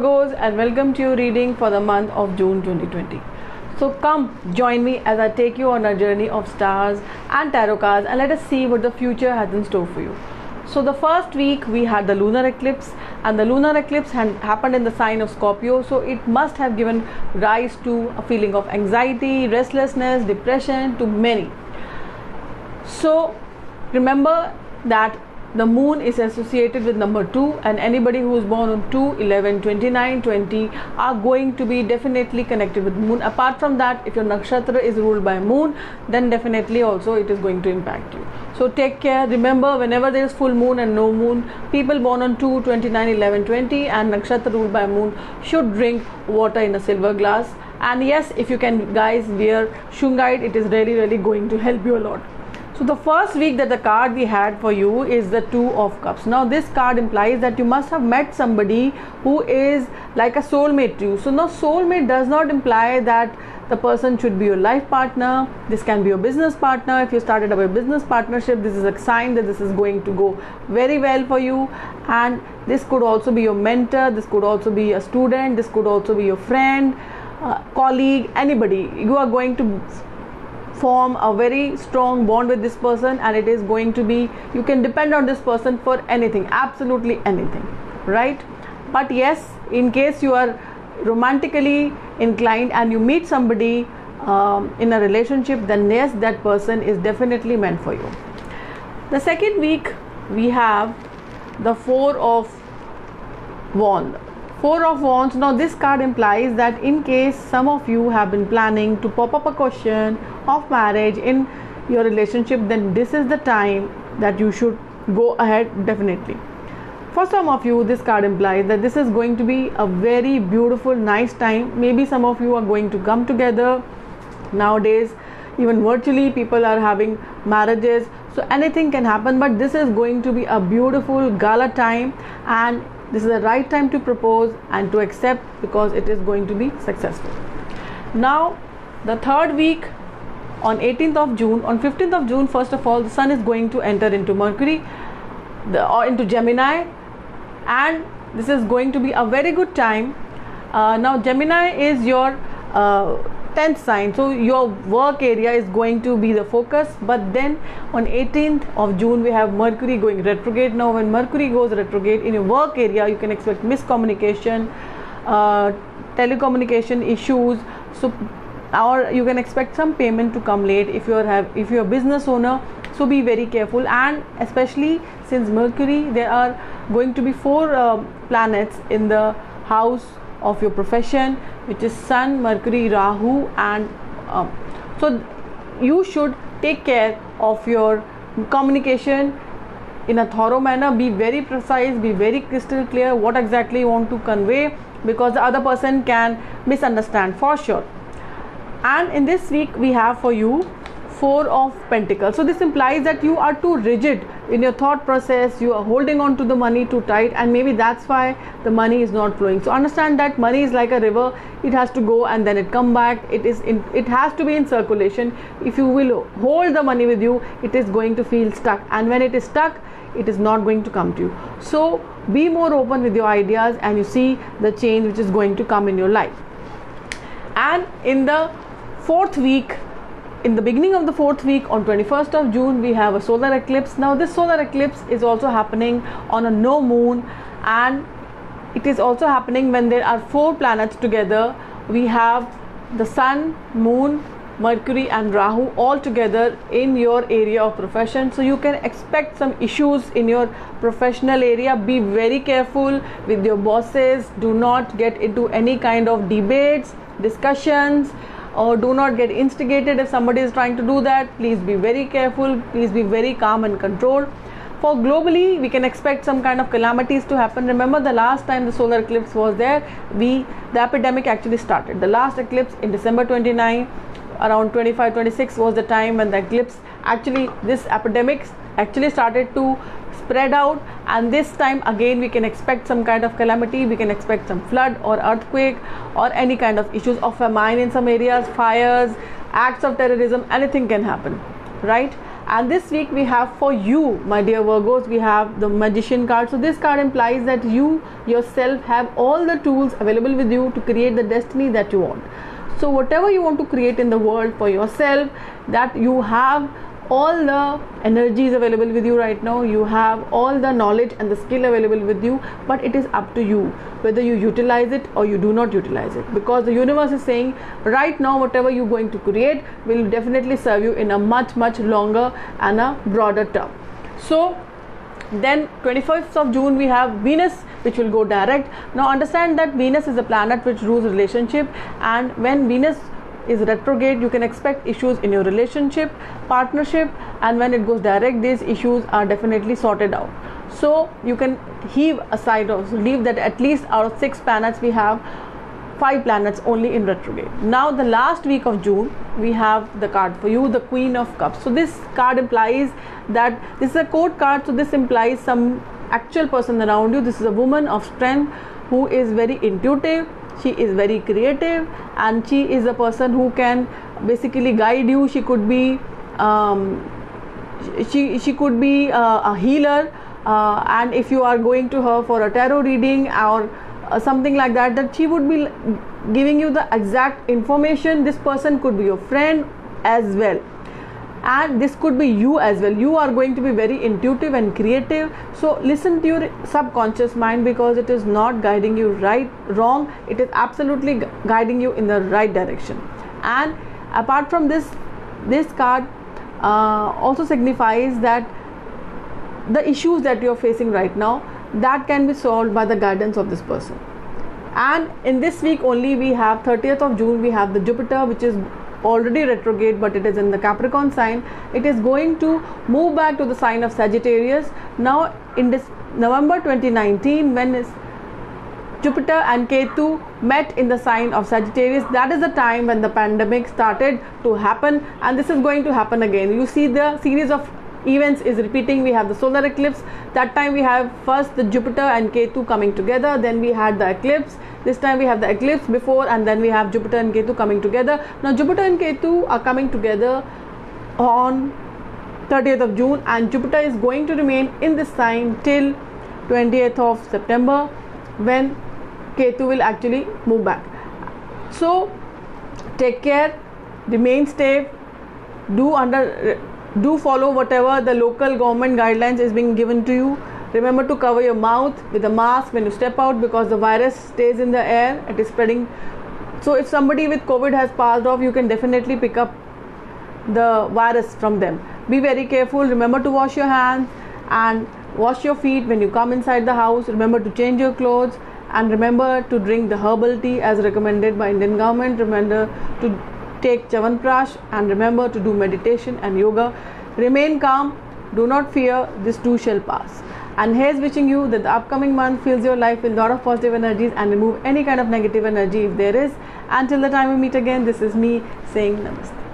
Virgos, and welcome to your reading for the month of June 2020. So come join me as I take you on a journey of stars and tarot cards, and let us see what the future has in store for you. So the first week we had the lunar eclipse, and the lunar eclipse happened in the sign of Scorpio, so it must have given rise to a feeling of anxiety, restlessness, depression to many. So remember that the moon is associated with number 2, and anybody who is born on 2, 11, 29, 20 are going to be definitely connected with moon. Apart from that, if your nakshatra is ruled by moon, then definitely also it is going to impact you. So take care. Remember, whenever there is full moon and no moon, people born on 2, 29, 11, 20 and nakshatra ruled by moon should drink water in a silver glass. And yes, if you can guys wear shungite, it is really going to help you a lot. So the first week that the card we had for you is the Two of Cups. Now this card implies that you must have met somebody who is like a soulmate to you. So now soulmate does not imply that the person should be your life partner. This can be your business partner. If you started up a business partnership, this is a sign that this is going to go very well for you. And this could also be your mentor, this could also be a student, this could also be your friend, colleague, anybody. You are going to form a very strong bond with this person, and it is going to be, you can depend on this person for anything, absolutely anything, right? But yes, in case you are romantically inclined and you meet somebody in a relationship, then yes, that person is definitely meant for you. The second week we have the Four of Wands. Four of Wands. Now this card implies that in case some of you have been planning to pop up a question of marriage in your relationship, then this is the time that you should go ahead definitely. For some of you, this card implies that this is going to be a very beautiful, nice time. Maybe some of you are going to come together. Nowadays, even virtually, people are having marriages. So anything can happen, but this is going to be a beautiful gala time, and this is the right time to propose and to accept, because it is going to be successful. Now, the third week on 18th of June, on 15th of June, first of all, the sun is going to enter into Mercury or into Gemini, and this is going to be a very good time. Now, Gemini is your 10th sign, so your work area is going to be the focus. But then on 18th of June we have Mercury going retrograde. Now when Mercury goes retrograde in your work area, you can expect miscommunication, telecommunication issues, so or you can expect some payment to come late if you're a business owner. So be very careful, and especially since Mercury, there are going to be 4 planets in the house of your profession, which is Sun, Mercury, Rahu, and so you should take care of your communication in a thorough manner. Be very precise, be very crystal clear what exactly you want to convey, because the other person can misunderstand for sure. And in this week we have for you Four of Pentacles. So this implies that you are too rigid in your thought process, you are holding on to the money too tight, and maybe that's why the money is not flowing. So understand that money is like a river, it has to go and then it come back. It has to be in circulation. If you will hold the money with you, it is going to feel stuck, and when it is stuck, it is not going to come to you. So be more open with your ideas, and you see the change which is going to come in your life. And in the fourth week, in the beginning of the fourth week, on 21st of June, we have a solar eclipse. Now this solar eclipse is also happening on a no moon, and it is also happening when there are 4 planets together. We have the Sun, Moon, Mercury and Rahu all together in your area of profession. So you can expect some issues in your professional area. Be very careful with your bosses. Do not get into any kind of debates, discussions, or do not get instigated. If somebody is trying to do that, please be very careful, please be very calm and controlled. For globally, we can expect some kind of calamities to happen. Remember, the last time the solar eclipse was there, the epidemic actually started. The last eclipse in December 29, around 25-26 was the time when the eclipse actually, this epidemic actually started to spread out. And this time again we can expect some kind of calamity. We can expect some flood or earthquake or any kind of issues of famine in some areas, fires, acts of terrorism, anything can happen, right? And this week we have for you, my dear Virgos, we have the Magician card. So this card implies that you yourself have all the tools available with you to create the destiny that you want. So whatever you want to create in the world for yourself, that you have all the energies available with you right now, you have all the knowledge and the skill available with you, but it is up to you whether you utilize it or you do not utilize it, because the universe is saying right now whatever you're going to create will definitely serve you in a much longer and a broader term. So then 21st of June we have Venus, which will go direct. Now understand that Venus is a planet which rules relationship, and when Venus is retrograde, you can expect issues in your relationship, partnership, and when it goes direct, these issues are definitely sorted out. So you can heave aside or leave that at least out of 6 planets we have 5 planets only in retrograde. Now the last week of June we have the card for you, the Queen of Cups. So this card implies that this is a court card, so this implies some actual person around you. This is a woman of strength who is very intuitive, she is very creative, and she is a person who can basically guide you. She could be she could be a healer, and if you are going to her for a tarot reading or something like that, that she would be giving you the exact information. This person could be your friend as well, and this could be you as well. You are going to be very intuitive and creative, so listen to your subconscious mind, because it is not guiding you wrong, it is absolutely guiding you in the right direction. And apart from this card also signifies that the issues that you are facing right now, that can be solved by the guidance of this person. And in this week only we have 30th of June we have the Jupiter, which is already retrograde, but it is in the Capricorn sign. It is going to move back to the sign of Sagittarius. Now in this November 2019, when Jupiter and Ketu met in the sign of Sagittarius, that is the time when the pandemic started to happen, and this is going to happen again. You see the series of events is repeating. We have the solar eclipse. That time we have first the Jupiter and Ketu coming together, then we had the eclipse. This time we have the eclipse before, and then we have Jupiter and Ketu coming together. Now Jupiter and Ketu are coming together on 30th of June, and Jupiter is going to remain in this sign till 20th of September, when Ketu will actually move back. So take care, remain safe, do follow whatever the local government guidelines is being given to you. Remember to cover your mouth with a mask when you step out, because the virus stays in the air, it is spreading. So if somebody with COVID has passed off, you can definitely pick up the virus from them. Be very careful. Remember to wash your hands and wash your feet when you come inside the house. Remember to change your clothes, and remember to drink the herbal tea as recommended by Indian government. Remember to take Chyawanprash, and remember to do meditation and yoga. Remain calm, do not fear, this too shall pass. And here's wishing you that the upcoming month fills your life with a lot of positive energies and remove any kind of negative energy if there is. Until the time we meet again, this is me saying namaste.